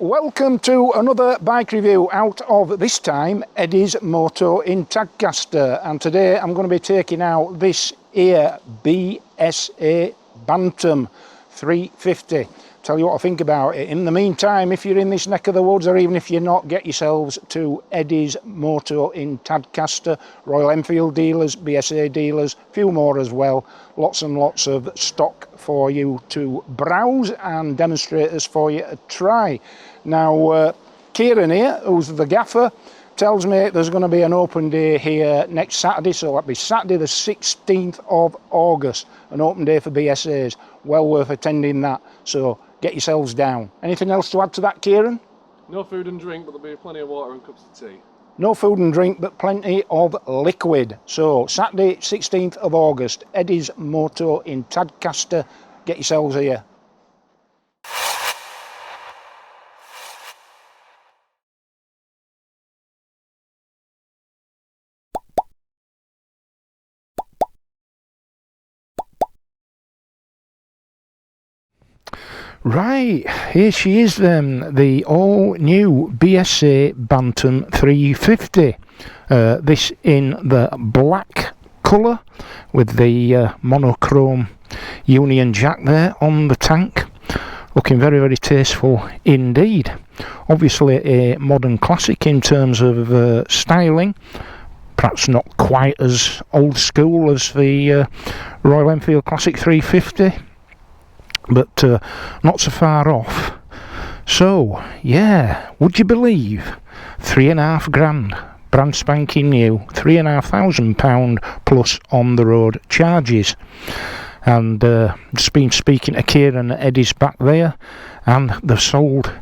welcome to another bike review out of, this time, Eddie's Moto in Tadcaster, and today I'm going to be taking out this here BSA Bantam 350. Tell you what I think about it. In the meantime, if you're in this neck of the woods, or even if you're not, get yourselves to Eddie's Moto in Tadcaster, Royal Enfield dealers, BSA dealers, a few more as well. Lots and lots of stock for you to browse and demonstrators for you to try. Now, Kieran here, who's the gaffer, tells me there's going to be an open day here next Saturday, so that'll be Saturday the 16th of August, an open day for BSAs. Well worth attending that, so get yourselves down. Anything else to add to that, Kieran? No food and drink, but there'll be plenty of water and cups of tea. No food and drink, but plenty of liquid. So Saturday 16th of August, Eddie's Moto in Tadcaster. Get yourselves here. Right, here she is then, the all-new BSA Bantam 350. This in the black colour with the monochrome Union Jack there on the tank. Looking very, very tasteful indeed. Obviously a modern classic in terms of styling. Perhaps not quite as old school as the Royal Enfield Classic 350. But not so far off. So yeah, would you believe £3.5 grand, brand spanking new, £3,500 plus on the road charges. And just been speaking to Kieran at Eddie's back there, and they've sold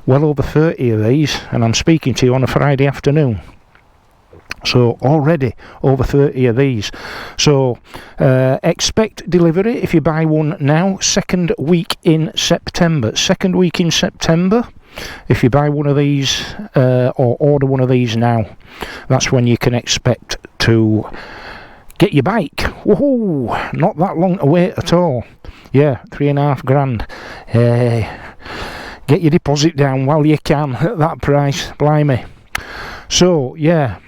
well over 30 of these, and I'm speaking to you on a Friday afternoon. So already over 30 of these. So expect delivery if you buy one now, second week in September. Second week in September, if you buy one of these or order one of these now, that's when you can expect to get your bike. Woohoo! Not that long to wait at all. Yeah, £3.5 grand. Get your deposit down while you can at that price. Blimey. So yeah,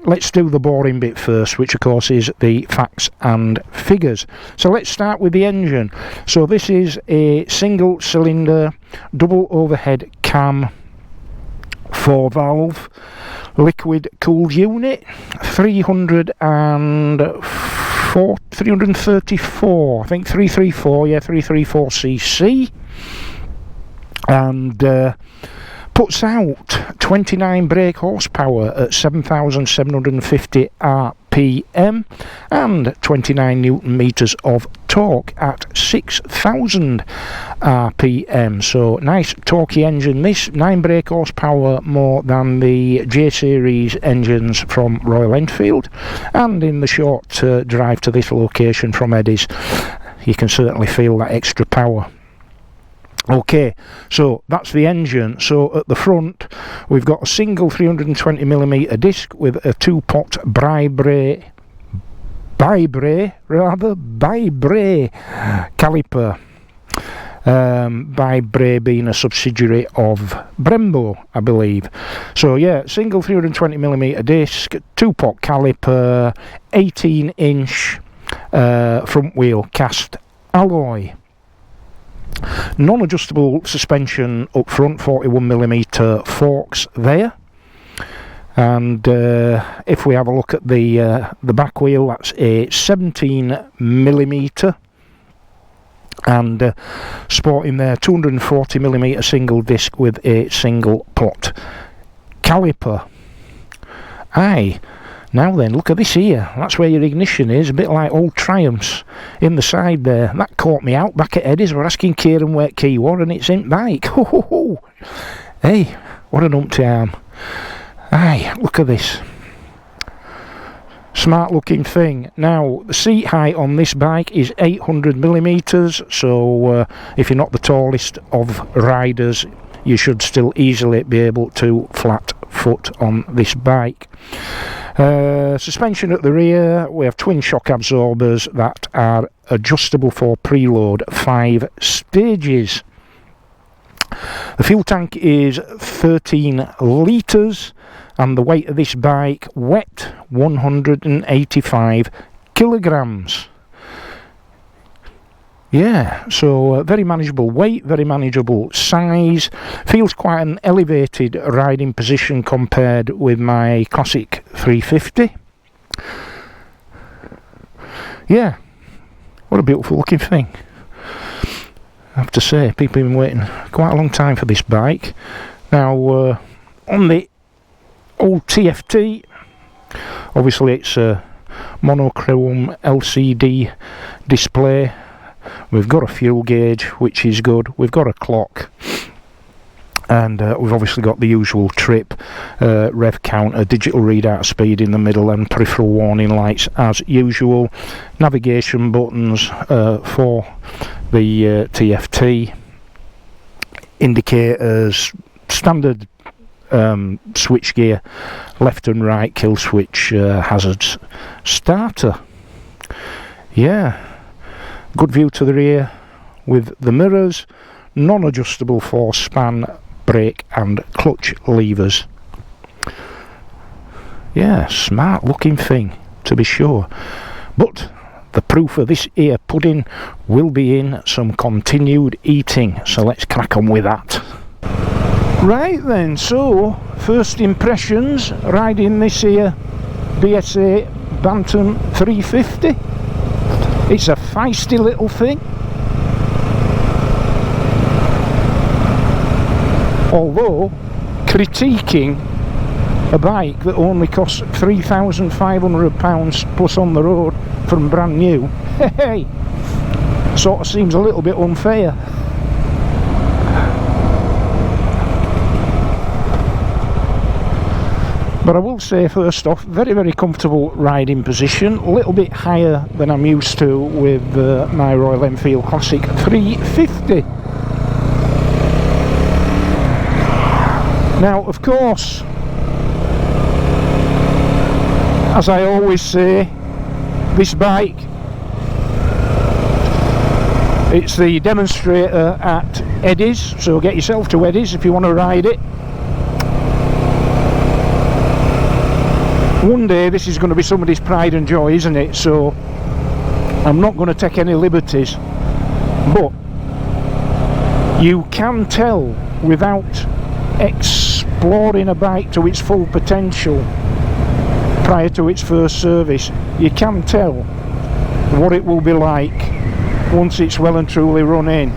let's do the boring bit first, which of course is the facts and figures. So let's start with the engine. So this is a single cylinder, double overhead cam, 4-valve, liquid cooled unit, 334, I think 334, yeah, 334cc, and puts out 29 brake horsepower at 7,750 RPM and 29 newton meters of torque at 6,000 RPM. So nice torquey engine this, 9 brake horsepower more than the J series engines from Royal Enfield, and in the short drive to this location from Eddie's you can certainly feel that extra power. Okay, so that's the engine. So at the front we've got a single 320mm disc with a 2-pot Bibre caliper. Bibre being a subsidiary of Brembo, I believe. So yeah, single 320mm disc, 2-pot caliper, 18-inch front wheel cast alloy. Non-adjustable suspension up front, 41mm forks there. And if we have a look at the back wheel, that's a 17mm, and sporting there 240mm single disc with a single pot caliper. Aye. Now then, look at this here. That's where your ignition is, a bit like old Triumphs in the side there. That caught me out back at Eddie's. We're asking Kieran where key was, and it's in bike. Ho ho ho! Hey, what an umpty arm. Aye, look at this. Smart looking thing. Now, the seat height on this bike is 800mm, so if you're not the tallest of riders, you should still easily be able to flat foot on this bike. Suspension at the rear, we have twin shock absorbers that are adjustable for preload, 5 stages. The fuel tank is 13 litres and the weight of this bike wet 185 kilograms. Yeah, so very manageable weight, very manageable size. Feels quite an elevated riding position compared with my classic 350. Yeah, what a beautiful looking thing. I have to say, people have been waiting quite a long time for this bike. Now, on the old TFT, obviously it's a monochrome LCD display. We've got a fuel gauge, which is good. We've got a clock, and we've obviously got the usual trip, rev counter, digital readout of speed in the middle, and peripheral warning lights as usual. Navigation buttons for the TFT, indicators, standard switch gear, left and right, kill switch, hazards, starter. Yeah. Good view to the rear with the mirrors, non-adjustable force span, brake and clutch levers. Yeah, smart looking thing to be sure. But the proof of this here pudding will be in some continued eating, so let's crack on with that. Right then, so first impressions riding this here BSA Bantam 350. It's a feisty little thing. Although, critiquing a bike that only costs £3,500 plus on the road from brand new, hey, sort of seems a little bit unfair. But I will say first off, very very comfortable riding position, a little bit higher than I'm used to with my Royal Enfield Classic 350. Now of course, as I always say, this bike, it's the demonstrator at Eddie's, so get yourself to Eddie's if you want to ride it. One day this is going to be somebody's pride and joy, isn't it? So I'm not going to take any liberties, but you can tell without exploring a bike to its full potential prior to its first service, you can tell what it will be like once it's well and truly run in.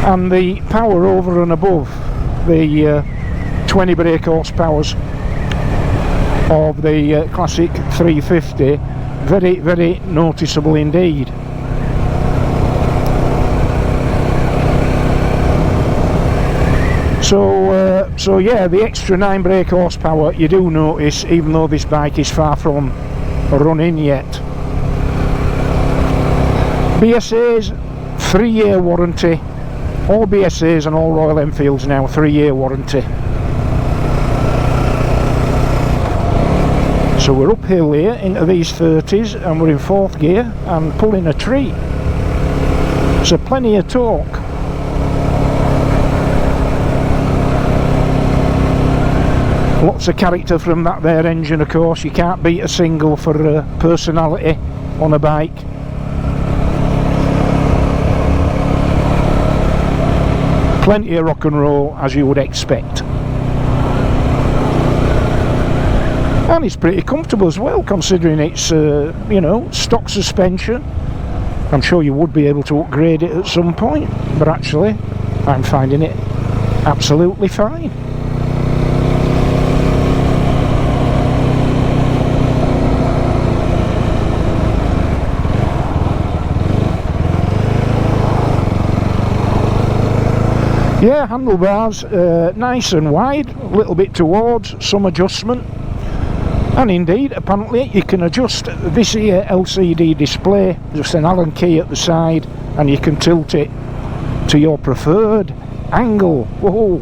And the power over and above the 20 brake horsepowers of the classic 350, very very noticeable indeed. So yeah, the extra 9 brake horsepower you do notice, even though this bike is far from running yet. BSA's 3-year warranty, all BSA's and all Royal Enfields now 3-year warranty. So we're uphill here into these 30s and we're in 4th gear and pulling a tree. So plenty of torque. Lots of character from that there engine, of course. You can't beat a single for personality on a bike. Plenty of rock and roll, as you would expect. And it's pretty comfortable as well, considering it's you know, stock suspension. I'm sure you would be able to upgrade it at some point, but actually I'm finding it absolutely fine. Yeah, handlebars nice and wide, a little bit towards, some adjustment. And indeed, apparently you can adjust this here LCD display, just an Allen key at the side, and you can tilt it to your preferred angle. Whoa!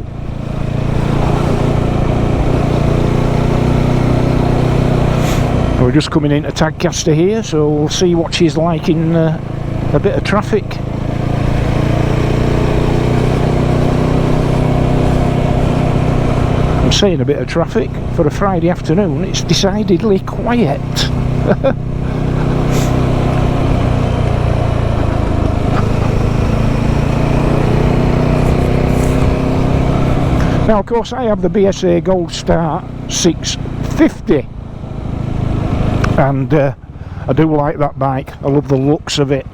We're just coming into Tadcaster here, so we'll see what she's like in a bit of traffic. I'm seeing a bit of traffic for a Friday afternoon. It's decidedly quiet. Now, of course, I have the BSA Goldstar 650, and I do like that bike. I love the looks of it,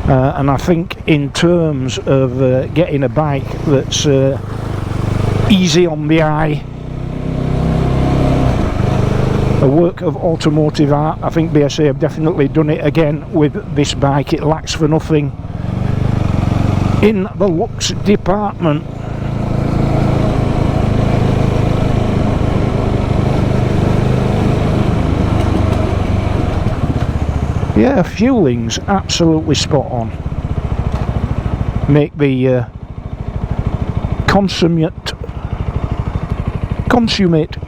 and I think in terms of getting a bike that's easy on the eye, a work of automotive art, I think BSA have definitely done it again with this bike. It lacks for nothing in the looks department. Yeah, fueling's absolutely spot on. Make the consummate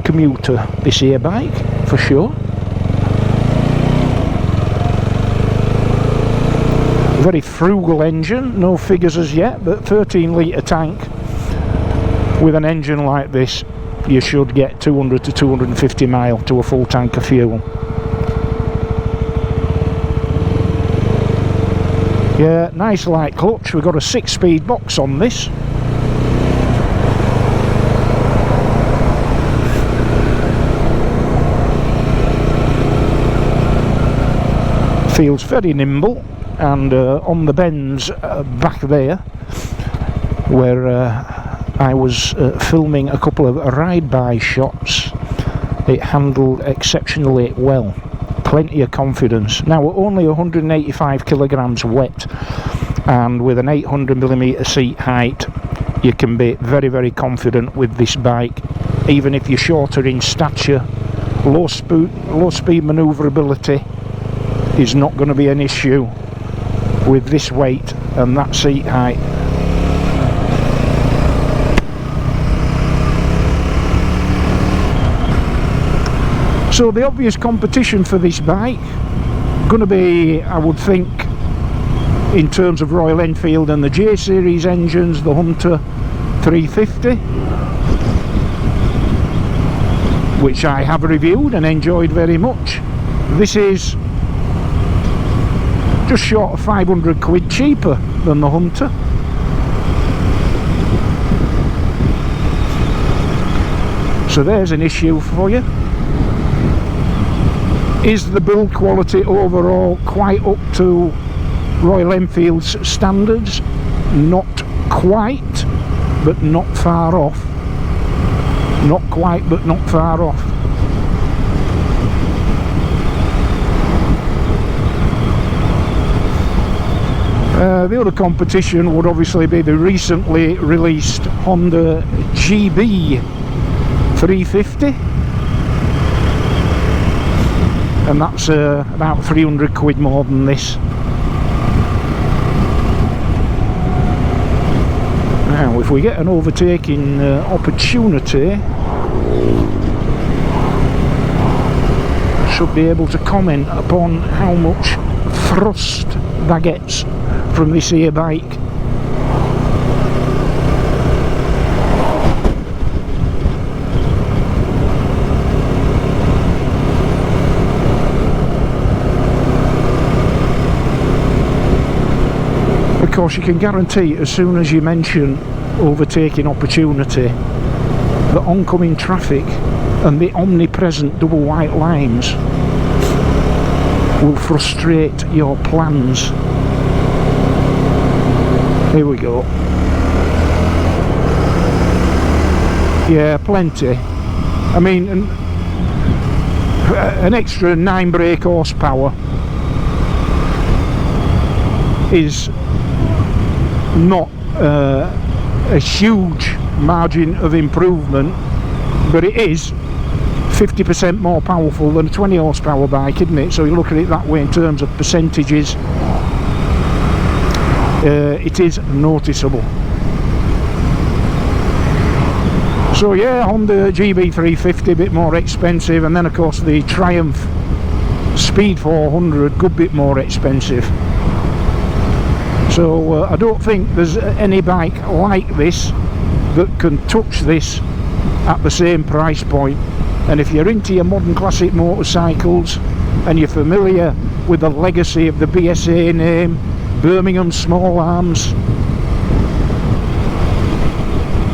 commuter this here bike, for sure. Very frugal engine, no figures as yet, but 13 litre tank. With an engine like this, you should get 200 to 250 mile to a full tank of fuel. Yeah, nice light clutch. We've got a 6-speed box on this. Feels very nimble, and on the bends back there, where I was filming a couple of ride-by shots, it handled exceptionally well. Plenty of confidence. Now, we're only 185 kilograms wet, and with an 800mm seat height, you can be very, very confident with this bike. Even if you're shorter in stature, low speed manoeuvrability is not going to be an issue with this weight and that seat height. So the obvious competition for this bike going to be, I would think, in terms of Royal Enfield and the J series engines, the Hunter 350, which I have reviewed and enjoyed very much. This is just short of 500 quid cheaper than the Hunter. So there's an issue for you. Is the build quality overall quite up to Royal Enfield's standards? Not quite, but not far off. Not quite, but not far off. The other competition would obviously be the recently released Honda GB 350, and that's about 300 quid more than this. Now, if we get an overtaking opportunity, should be able to comment upon how much thrust that gets from this here bike. Of course, you can guarantee as soon as you mention overtaking opportunity, the oncoming traffic and the omnipresent double white lines will frustrate your plans. Here we go. Yeah, plenty. I mean, an extra 9 brake horsepower is not a huge margin of improvement, but it is 50% more powerful than a 20 horsepower bike, isn't it? So you look at it that way in terms of percentages, it is noticeable. So yeah, Honda GB 350, a bit more expensive, and then of course the Triumph Speed 400, good bit more expensive. So I don't think there's any bike like this that can touch this at the same price point. And if you're into your modern classic motorcycles and you're familiar with the legacy of the BSA name, Birmingham small arms,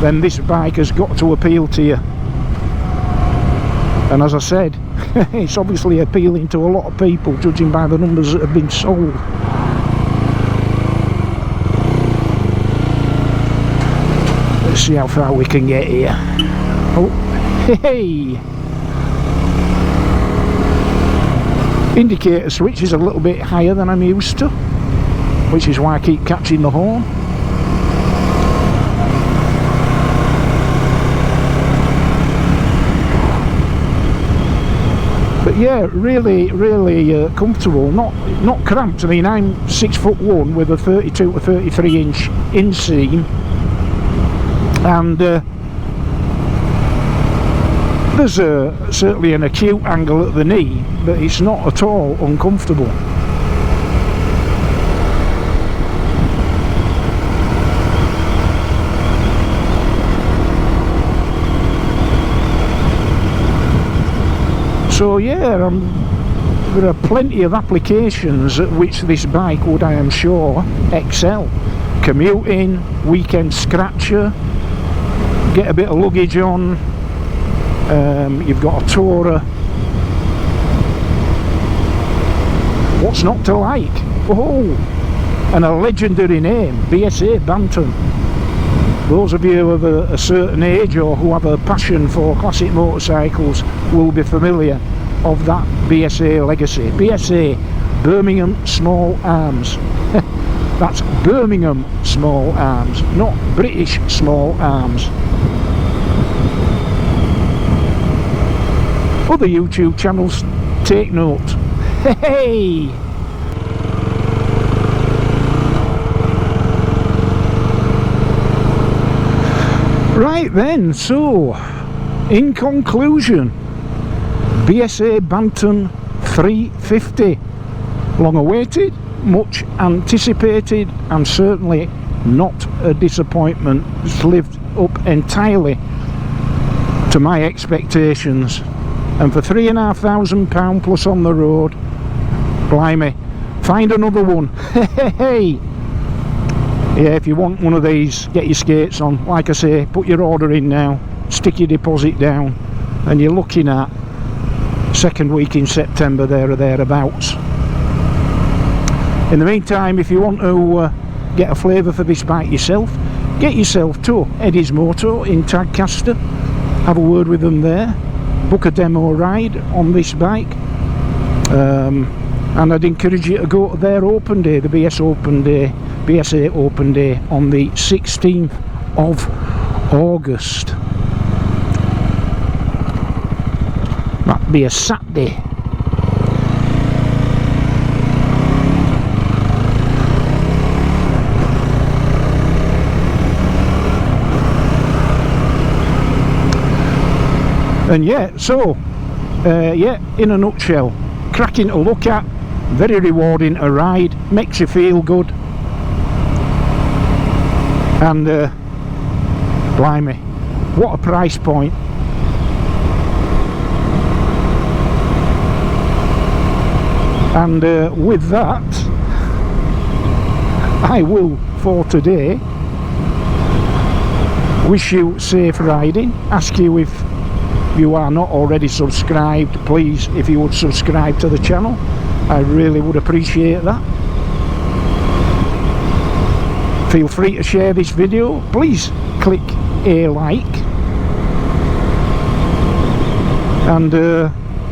then this bike has got to appeal to you. And as I said, it's obviously appealing to a lot of people, judging by the numbers that have been sold. Let's see how far we can get here. Oh, hey! Indicator switch is a little bit higher than I'm used to, which is why I keep catching the horn. But yeah, really comfortable, not cramped. I mean, I'm 6'1" with a 32 to 33 inch inseam, and there's certainly an acute angle at the knee, but it's not at all uncomfortable. So yeah, there are plenty of applications at which this bike would, I am sure, excel. Commuting, weekend scratcher, get a bit of luggage on, you've got a tourer. What's not to like? Oh, and a legendary name, BSA Bantam. Those of you of a certain age or who have a passion for classic motorcycles will be familiar of that BSA legacy. BSA, Birmingham Small Arms. That's Birmingham Small Arms, not British Small Arms. Other YouTube channels take note. Hey! Right then, so in conclusion, BSA Bantam 350, long awaited, much anticipated, and certainly not a disappointment. It's lived up entirely to my expectations, and for £3,500 plus on the road, blimey, find another one. Hey! Yeah, if you want one of these, get your skates on. Like I say, put your order in now, stick your deposit down, and you're looking at second week in September, there or thereabouts. In the meantime, if you want to get a flavour for this bike yourself, get yourself to Eddie's Moto in Tadcaster, have a word with them there, book a demo ride on this bike, and I'd encourage you to go to their open day, the BSA Open Day on the 16th of August. That'd be a Saturday. And yeah, so yeah, in a nutshell, cracking to look at, very rewarding to ride, makes you feel good, and blimey, what a price point. And with that, I will, for today, wish you safe riding, ask you if you are not already subscribed, please, if you would subscribe to the channel, I really would appreciate that. Feel free to share this video, please click a like, and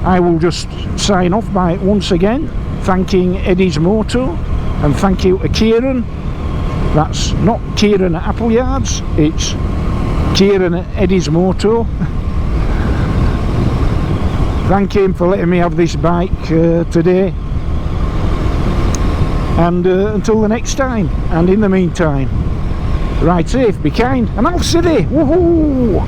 I will just sign off by once again thanking Eddie's Moto, and thank you to Kieran. That's not Kieran at Appleyards, it's Kieran at Eddie's Moto. Thank him for letting me have this bike today, and until the next time, and in the meantime, ride safe, be kind, and I'll see you. Woohoo!